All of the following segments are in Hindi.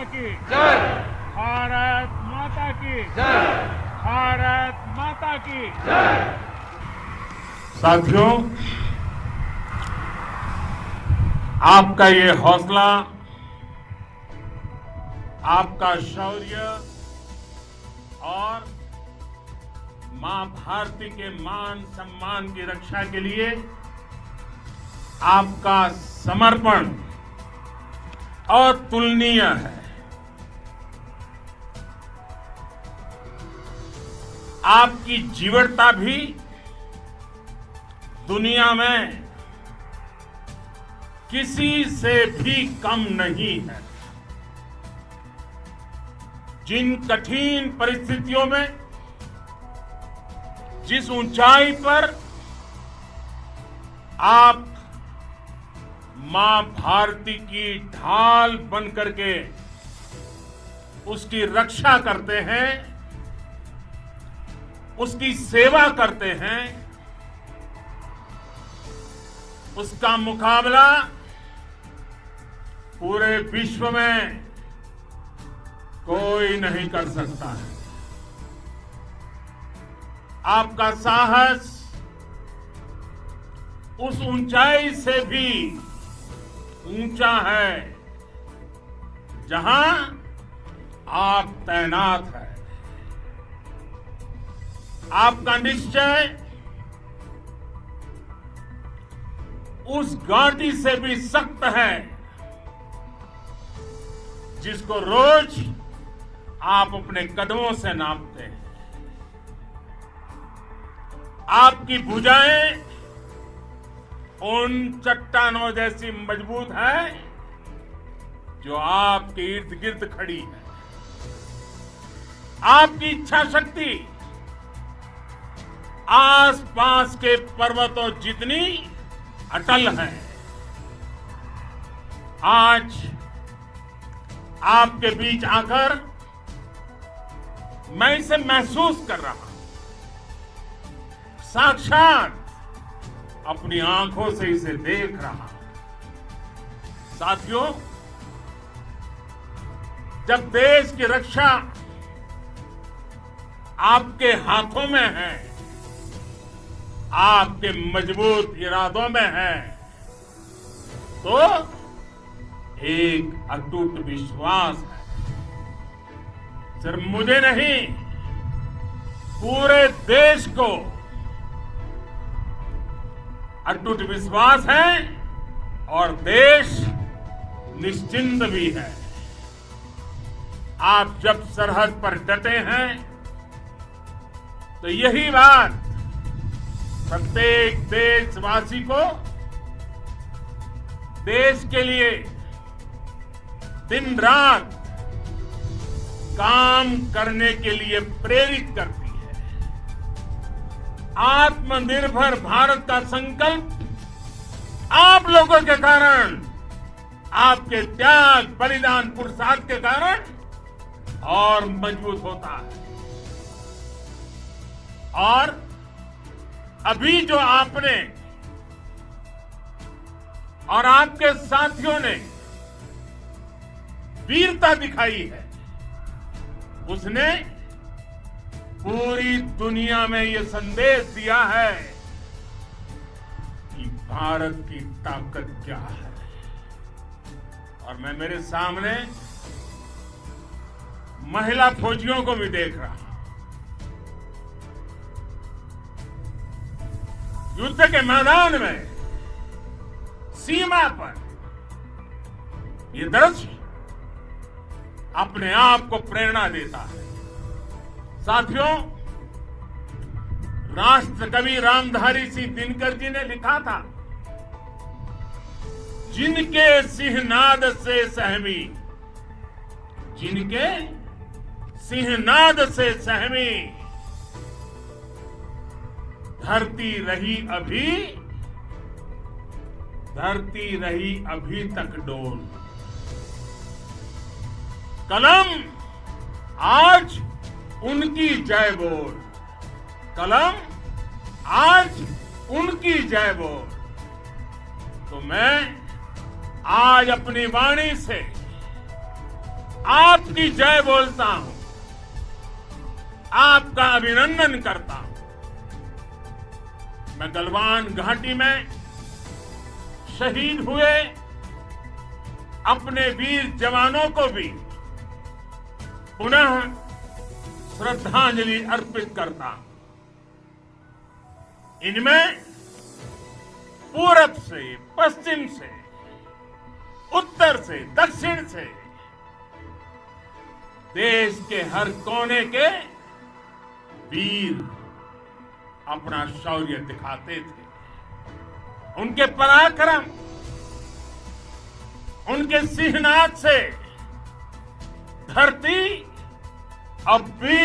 माता की जय। भारत माता की जय। भारत माता की जय। साथियों, आपका ये हौसला, आपका शौर्य और मां भारती के मान सम्मान की रक्षा के लिए आपका समर्पण अतुलनीय है। आपकी जीवटता भी दुनिया में किसी से भी कम नहीं है। जिन कठिन परिस्थितियों में, जिस ऊंचाई पर आप मां भारती की ढाल बन करके उसकी रक्षा करते हैं, उसकी सेवा करते हैं, उसका मुकाबला पूरे विश्व में कोई नहीं कर सकता है। आपका साहस उस ऊंचाई से भी ऊंचा है जहां आप तैनात हैं। आपका निश्चय उस घाटी से भी सख्त है जिसको रोज आप अपने कदमों से नापते हैं। आपकी भुजाएं उन चट्टानों जैसी मजबूत है जो आपके इर्द गिर्द खड़ी है। आपकी इच्छा शक्ति आसपास के पर्वतों जितनी अटल है। आज आपके बीच आकर मैं इसे महसूस कर रहा हूं, साक्षात अपनी आंखों से इसे देख रहा हूं। साथियों, जब देश की रक्षा आपके हाथों में है, आपके मजबूत इरादों में है, तो एक अटूट विश्वास है। सिर्फ मुझे नहीं, पूरे देश को अटूट विश्वास है और देश निश्चिंत भी है। आप जब सरहद पर डटे हैं तो यही बात प्रत्येक देशवासी को देश के लिए दिन रात काम करने के लिए प्रेरित करती है। आत्मनिर्भर भारत का संकल्प आप लोगों के कारण, आपके त्याग, बलिदान, पुरुषार्थ के कारण और मजबूत होता है। और अभी जो आपने और आपके साथियों ने वीरता दिखाई है, उसने पूरी दुनिया में यह संदेश दिया है कि भारत की ताकत क्या है। और मैं मेरे सामने महिला फौजियों को भी देख रहा हूं। युद्ध के मैदान में, सीमा पर ये दृश्य अपने आप को प्रेरणा देता है। साथियों, राष्ट्र कवि रामधारी सिंह दिनकर जी ने लिखा था, जिनके सिंहनाद से सहमी, जिनके सिंहनाद से सहमी, धरती रही अभी तक डोल। कलम आज उनकी जय बोल, कलम आज उनकी जय बोल। तो मैं आज अपनी वाणी से आपकी जय बोलता हूं, आपका अभिनंदन करता हूं। मैं गलवान घाटी में शहीद हुए अपने वीर जवानों को भी पुनः श्रद्धांजलि अर्पित करता हूं। इनमें पूरब से, पश्चिम से, उत्तर से, दक्षिण से देश के हर कोने के वीर अपना शौर्य दिखाते थे। उनके पराक्रम, उनके सिंहनाद से धरती अब भी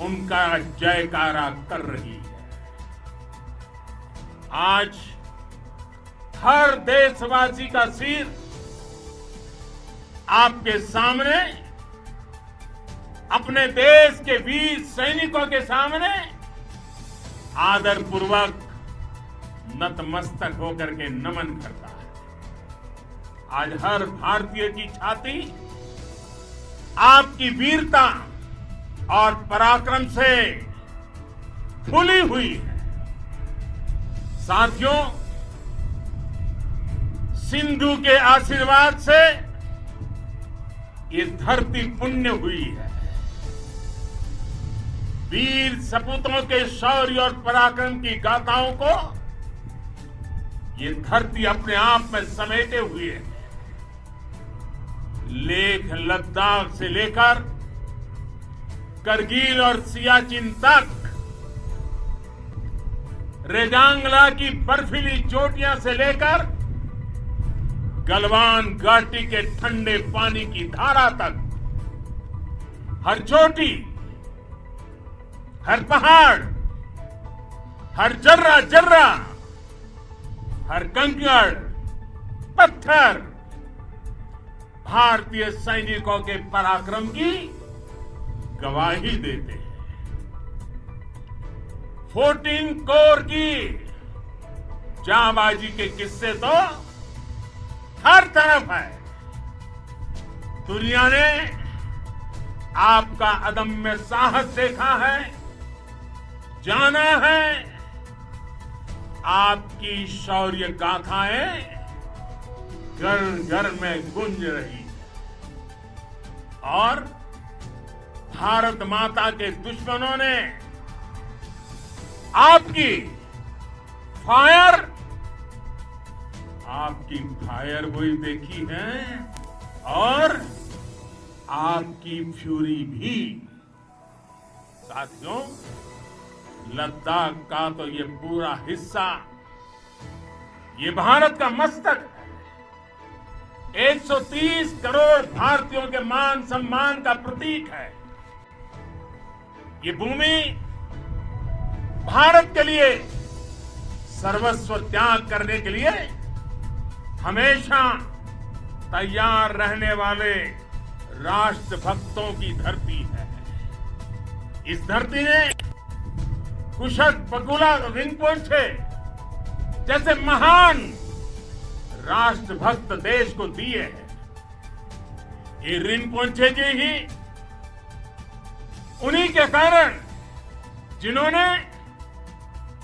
उनका जयकारा कर रही है। आज हर देशवासी का सिर आपके सामने, अपने देश के वीर सैनिकों के सामने आदरपूर्वक नतमस्तक होकर के नमन करता है। आज हर भारतीय की छाती आपकी वीरता और पराक्रम से फूली हुई है। साथियों, सिंधु के आशीर्वाद से ये धरती पुण्य हुई है। वीर सपूतों के शौर्य और पराक्रम की गाथाओं को ये धरती अपने आप में समेटे हुए है। लेह लद्दाख से लेकर करगिल और सियाचिन तक, रेजांगला की बर्फीली चोटियां से लेकर गलवान घाटी के ठंडे पानी की धारा तक, हर चोटी, हर पहाड़, हर जर्रा जर्रा, हर कंकड़, पत्थर भारतीय सैनिकों के पराक्रम की गवाही देते हैं। 14 कोर की जांबाजी के किस्से तो हर तरफ है। दुनिया ने आपका अदम्य साहस देखा है, जाना है। आपकी शौर्य गाथाएं घर घर में गूंज रही है और भारत माता के दुश्मनों ने आपकी फायर हुई देखी है और आपकी फ्यूरी भी। साथियों, लद्दाख का तो ये पूरा हिस्सा ये भारत का मस्तक है। 130 करोड़ भारतीयों के मान सम्मान का प्रतीक है। ये भूमि भारत के लिए सर्वस्व त्याग करने के लिए हमेशा तैयार रहने वाले राष्ट्रभक्तों की धरती है। इस धरती ने कुशक बकुला रिनपोंछे जैसे महान राष्ट्रभक्त देश को दिए हैं। ये रिनपोंछे जी ही उन्हीं के कारण जिन्होंने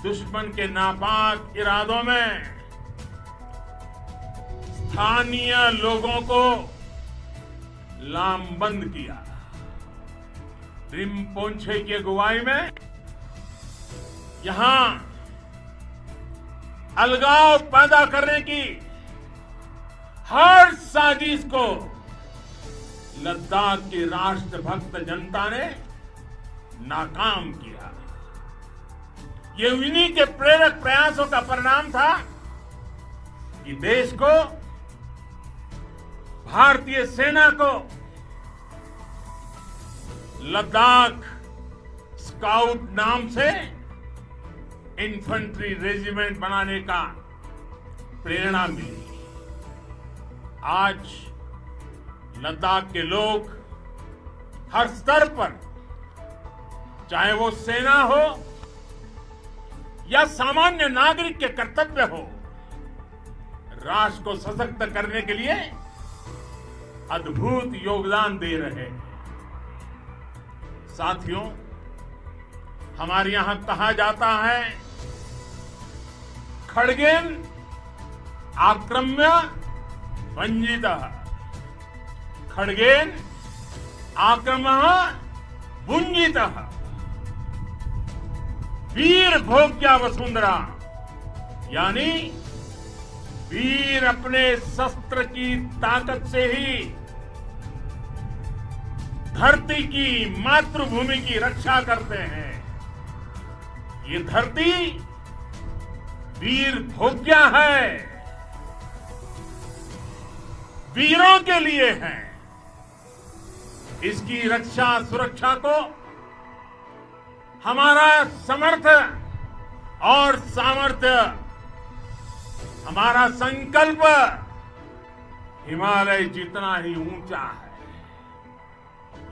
दुश्मन के नापाक इरादों में स्थानीय लोगों को लामबंद किया। रिनपोंछे की अगुवाई में यहां अलगाव पैदा करने की हर साजिश को लद्दाख की राष्ट्रभक्त जनता ने नाकाम किया। ये उन्हीं के प्रेरक प्रयासों का परिणाम था कि देश को, भारतीय सेना को लद्दाख स्काउट नाम से इन्फेंट्री रेजिमेंट बनाने का प्रेरणा मिली। आज लद्दाख के लोग हर स्तर पर, चाहे वो सेना हो या सामान्य नागरिक के कर्तव्य हो, राष्ट्र को सशक्त करने के लिए अद्भुत योगदान दे रहे हैं। साथियों, हमारे यहां कहा जाता है, खड्गेन आक्रम्य भंजितः, खड्गेन आक्रम्य भुंजितः, वीर भोग्या वसुंधरा, यानी वीर अपने शस्त्र की ताकत से ही धरती की, मातृभूमि की रक्षा करते हैं। ये धरती वीर भोग्या है, वीरों के लिए है। इसकी रक्षा सुरक्षा को हमारा समर्थ और सामर्थ्य, हमारा संकल्प हिमालय जितना ही ऊंचा है।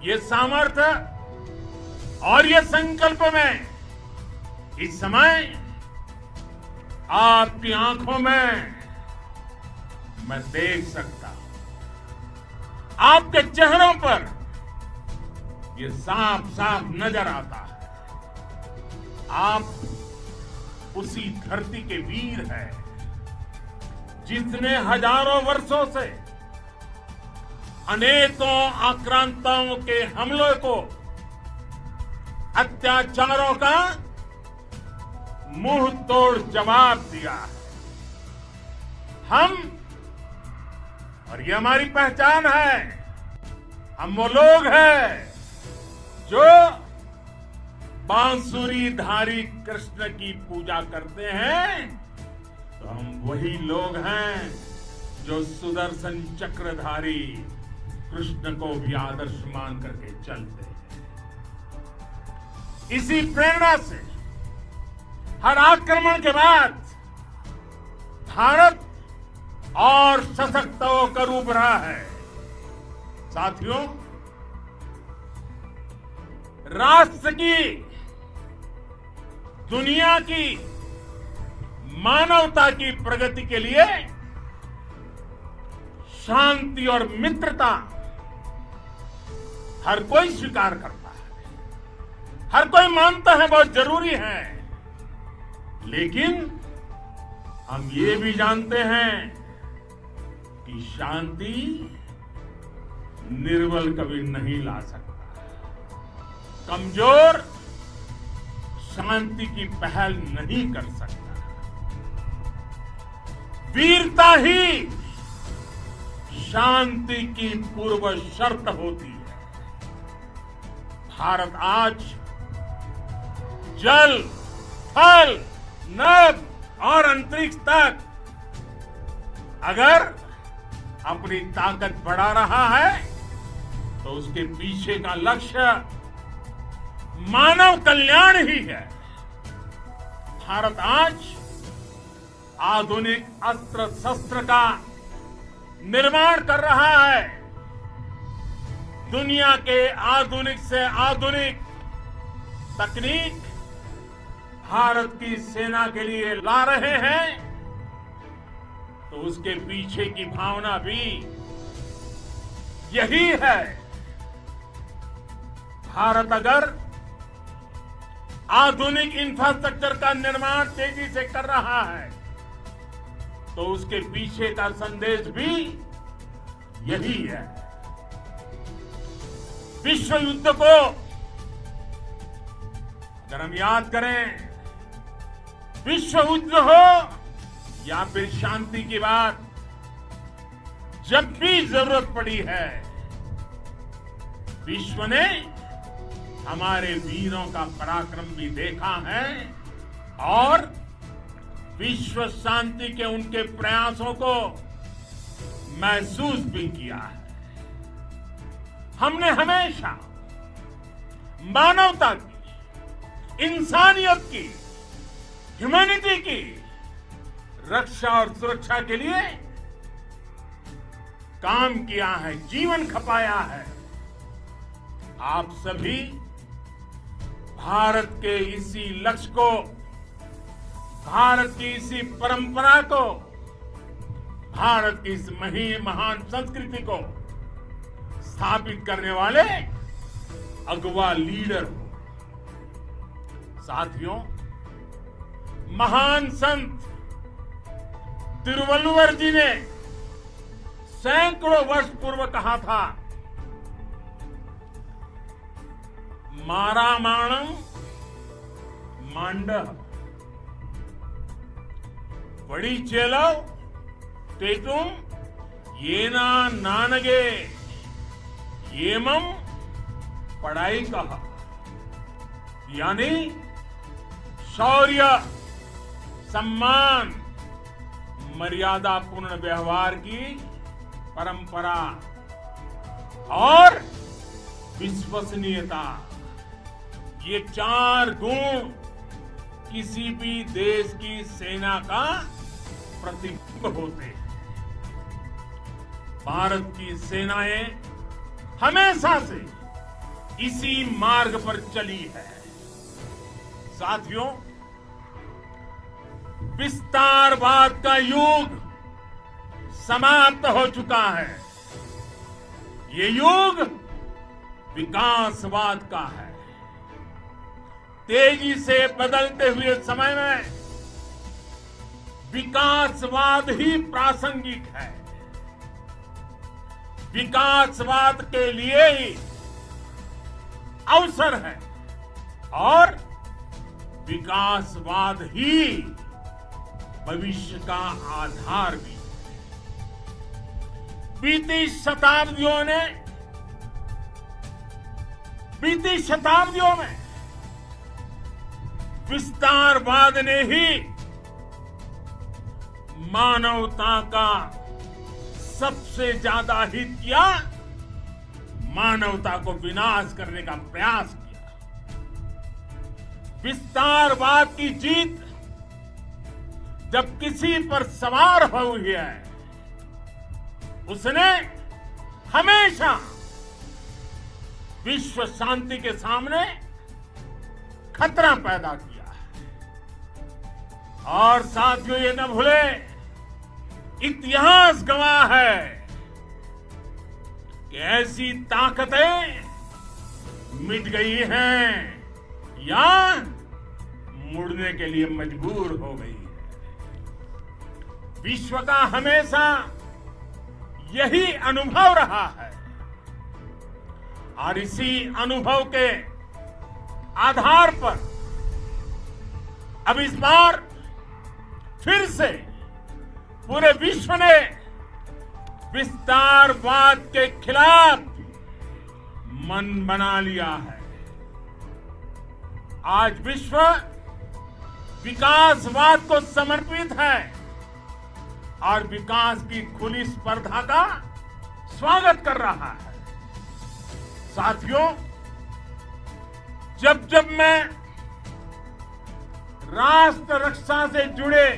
ये सामर्थ्य और ये संकल्प में इस समय आपकी आंखों में मैं देख सकता हूं। आपके चेहरों पर ये साफ साफ नजर आता है। आप उसी धरती के वीर हैं जिसने हजारों वर्षों से अनेकों आक्रांताओं के हमलों को, अत्याचारों का मुंह तोड़ जवाब दिया है। हम, और ये हमारी पहचान है, हम वो लोग हैं जो बांसुरीधारी कृष्ण की पूजा करते हैं, तो हम वही लोग हैं जो सुदर्शन चक्रधारी कृष्ण को भी आदर्श मान करके चलते हैं। इसी प्रेरणा से हर आक्रमण के बाद भारत और सशक्त होकर उभरा है। साथियों, राष्ट्र की, दुनिया की, मानवता की प्रगति के लिए शांति और मित्रता हर कोई स्वीकार करता है, हर कोई मानता है बहुत जरूरी है। लेकिन हम ये भी जानते हैं कि शांति निर्बल कभी नहीं ला सकता। कमजोर शांति की पहल नहीं कर सकता। वीरता ही शांति की पूर्व शर्त होती है। भारत आज जल, थल, नभ और अंतरिक्ष तक अगर अपनी ताकत बढ़ा रहा है तो उसके पीछे का लक्ष्य मानव कल्याण ही है। भारत आज आधुनिक अस्त्र शस्त्र का निर्माण कर रहा है। दुनिया के आधुनिक से आधुनिक तकनीक भारत की सेना के लिए ला रहे हैं, तो उसके पीछे की भावना भी यही है। भारत अगर आधुनिक इंफ्रास्ट्रक्चर का निर्माण तेजी से कर रहा है तो उसके पीछे का संदेश भी यही है। विश्व युद्ध को अगर हम याद करें, विश्व युद्ध हो या फिर शांति की बात, जब भी जरूरत पड़ी है, विश्व ने हमारे वीरों का पराक्रम भी देखा है और विश्व शांति के उनके प्रयासों को महसूस भी किया है। हमने हमेशा मानवता की, इंसानियत की, ह्यूमैनिटी की रक्षा और सुरक्षा के लिए काम किया है, जीवन खपाया है। आप सभी भारत के इसी लक्ष्य को, भारत की इसी परंपरा को, भारत की इस महान संस्कृति को स्थापित करने वाले अगवा लीडर हो। साथियों, महान संत तिरुवल्लुवर जी ने सैकड़ों वर्ष पूर्व कहा था, मारामाणं मांडः वडिचेलव तेतुम येना नानगे येमम पढ़ाई कहा। यानी शौर्य, सम्मान, मर्यादापूर्ण व्यवहार की परंपरा और विश्वसनीयता, ये 4 गुण किसी भी देश की सेना का प्रतीक होते हैं। भारत की सेनाएं हमेशा से इसी मार्ग पर चली है। साथियों, विस्तारवाद का युग समाप्त हो चुका है। ये युग विकासवाद का है। तेजी से बदलते हुए समय में विकासवाद ही प्रासंगिक है। विकासवाद के लिए ही अवसर है और विकासवाद ही भविष्य का आधार भी है। बीती शताब्दियों में विस्तारवाद ने ही मानवता का सबसे ज्यादा हित किया, मानवता को विनाश करने का प्रयास किया। विस्तारवाद की जीत जब किसी पर सवार हुई है, उसने हमेशा विश्व शांति के सामने खतरा पैदा किया है। और साथियों, ये न भूले, इतिहास गवाह है कि ऐसी ताकतें मिट गई हैं या मुड़ने के लिए मजबूर हो गई है। विश्व का हमेशा यही अनुभव रहा है और इसी अनुभव के आधार पर अब इस बार फिर से पूरे विश्व ने विस्तारवाद के खिलाफ मन बना लिया है। आज विश्व विकासवाद को समर्पित है और विकास की खुली स्पर्धा का स्वागत कर रहा है। साथियों, जब जब मैं राष्ट्र रक्षा से जुड़े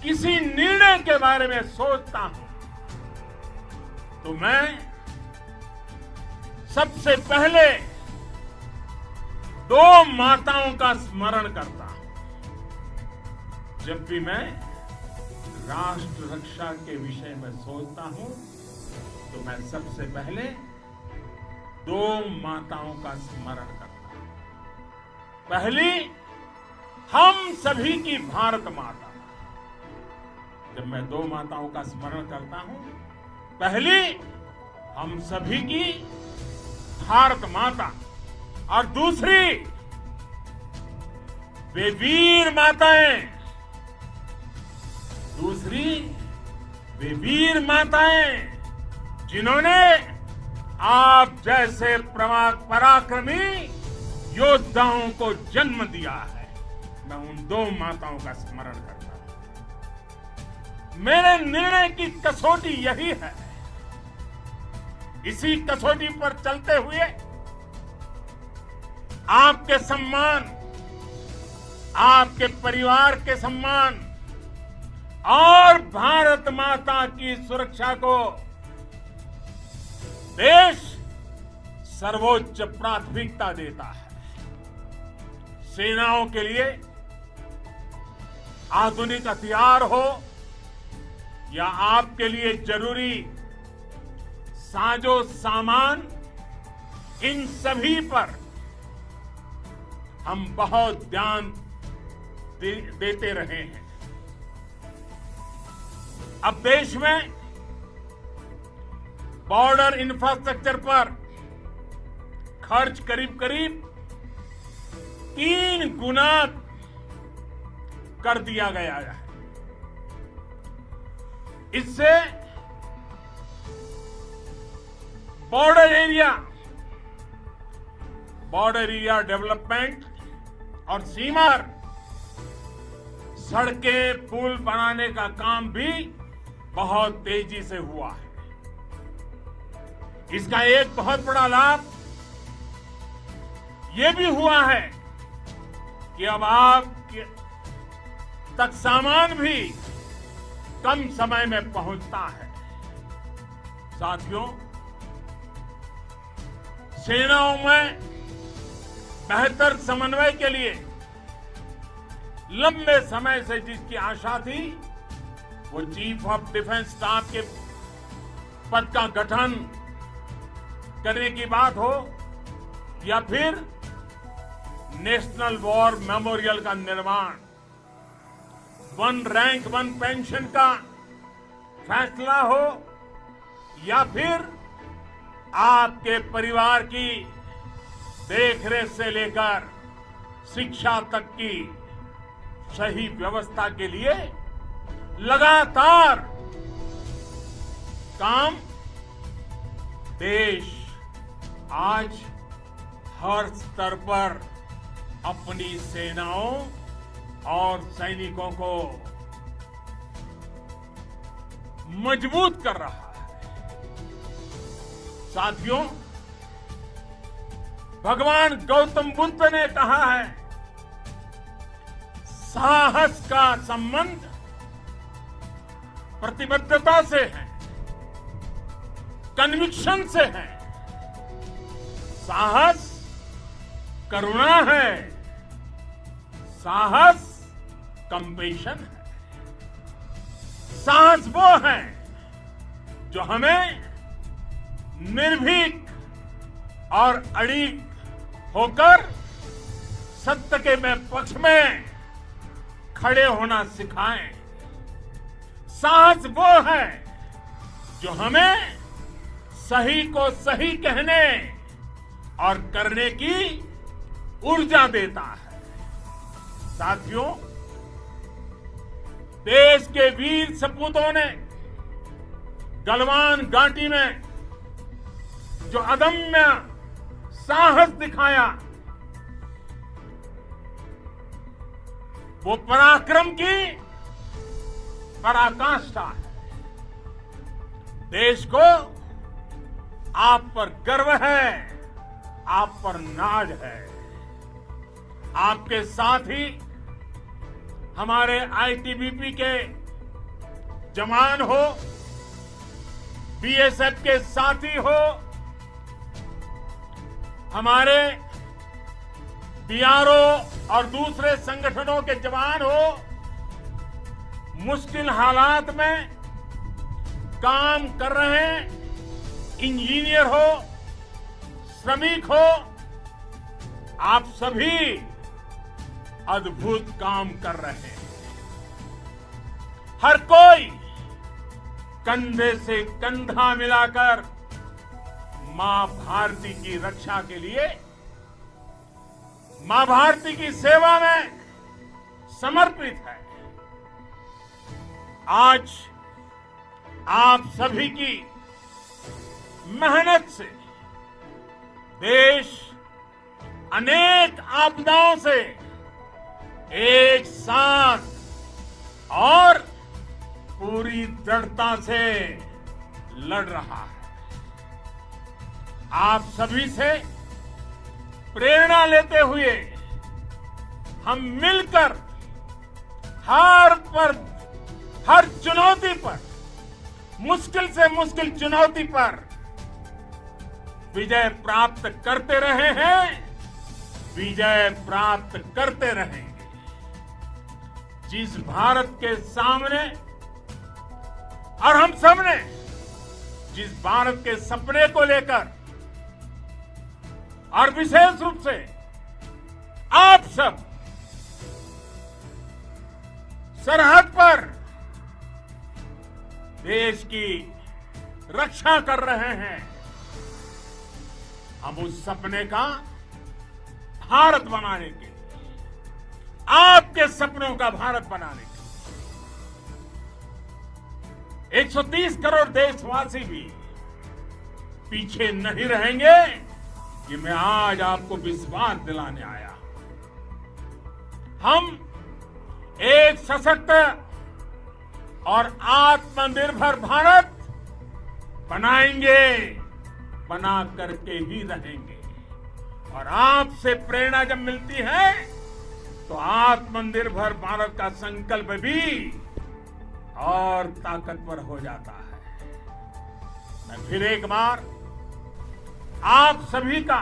किसी निर्णय के बारे में सोचता हूं तो मैं सबसे पहले 2 माताओं का स्मरण करता हूं। जब भी मैं राष्ट्र रक्षा के विषय में सोचता हूं तो मैं सबसे पहले 2 माताओं का स्मरण करता हूं। पहली, हम सभी की भारत माता। जब मैं 2 माताओं का स्मरण करता हूं, पहली हम सभी की भारत माता और दूसरी वे वीर माताएं, जिन्होंने आप जैसे पराक्रमी योद्धाओं को जन्म दिया है। मैं उन 2 माताओं का स्मरण करता हूं। मेरे निर्णय की कसौटी यही है। इसी कसौटी पर चलते हुए आपके सम्मान, आपके परिवार के सम्मान और भारत माता की सुरक्षा को देश सर्वोच्च प्राथमिकता देता है। सेनाओं के लिए आधुनिक हथियार हो या आपके लिए जरूरी साजो सामान, इन सभी पर हम बहुत ध्यान देते रहे हैं। अब देश में बॉर्डर इंफ्रास्ट्रक्चर पर खर्च करीब करीब 3 गुना कर दिया गया है। इससे बॉर्डर एरिया डेवलपमेंट और सीमा सड़कें पुल बनाने का काम भी बहुत तेजी से हुआ है। इसका एक बहुत बड़ा लाभ ये भी हुआ है कि अब आप तक सामान भी कम समय में पहुंचता है। साथियों, सेनाओं में बेहतर समन्वय के लिए लंबे समय से जिसकी आशा थी, वो चीफ ऑफ डिफेंस स्टाफ के पद का गठन करने की बात हो या फिर नेशनल वॉर मेमोरियल का निर्माण, 1 रैंक 1 पेंशन का फैसला हो या फिर आपके परिवार की देखरेख से लेकर शिक्षा तक की सही व्यवस्था के लिए लगातार काम, देश आज हर स्तर पर अपनी सेनाओं और सैनिकों को मजबूत कर रहा है। साथियों, भगवान गौतम बुद्ध ने कहा है, साहस का संबंध प्रतिबद्धता से है, कन्विक्शन से है। साहस करुणा है, साहस कंपेशन है। साहस वो है जो हमें निर्भीक और अड़िग होकर सत्य के पक्ष में खड़े होना सिखाएं। साहस वो है जो हमें सही को सही कहने और करने की ऊर्जा देता है। साथियों, देश के वीर सपूतों ने गलवान घाटी में जो अदम्य साहस दिखाया, वो पराक्रम की पराकाष्ठा है। देश को आप पर गर्व है, आप पर नाज है। आपके साथ ही हमारे आईटीबीपी के जवान हो, बीएसएफ के साथी हो, हमारे बीआरओ और दूसरे संगठनों के जवान हो, मुश्किल हालात में काम कर रहे इंजीनियर हो, श्रमिक हो, आप सभी अद्भुत काम कर रहे हैं। हर कोई कंधे से कंधा मिलाकर मां भारती की रक्षा के लिए, मां भारती की सेवा में समर्पित है। आज आप सभी की मेहनत से देश अनेक आपदाओं से एक साथ और पूरी दृढ़ता से लड़ रहा है। आप सभी से प्रेरणा लेते हुए हम मिलकर हर चुनौती पर, मुश्किल से मुश्किल चुनौती पर विजय प्राप्त करते रहे हैं, विजय प्राप्त करते रहेंगे। जिस भारत के सामने और हम सबने जिस भारत के सपने को लेकर और विशेष रूप से आप सब सरहद पर देश की रक्षा कर रहे हैं, हम उस सपने का भारत बनाने के, आपके सपनों का भारत बनाने के 130 करोड़ देशवासी भी पीछे नहीं रहेंगे, कि मैं आज आपको विश्वास दिलाने आया। हम एक सशक्त और आत्मनिर्भर भारत बनाएंगे, बना करके ही रहेंगे। और आपसे प्रेरणा जब मिलती है तो आत्मनिर्भर भारत का संकल्प भी और ताकतवर हो जाता है। मैं फिर एक बार आप सभी का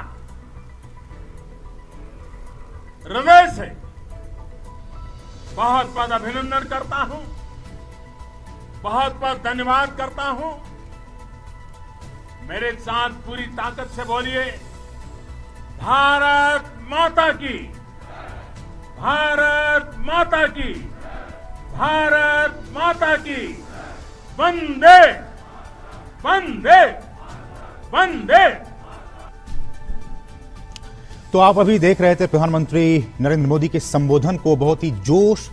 हृदय से बहुत बहुत अभिनंदन करता हूं, बहुत बहुत धन्यवाद करता हूं। मेरे साथ पूरी ताकत से बोलिए, भारत माता की, भारत माता की, भारत माता की, वंदे वंदे वंदे। तो आप अभी देख रहे थे प्रधानमंत्री नरेंद्र मोदी के संबोधन को, बहुत ही जोश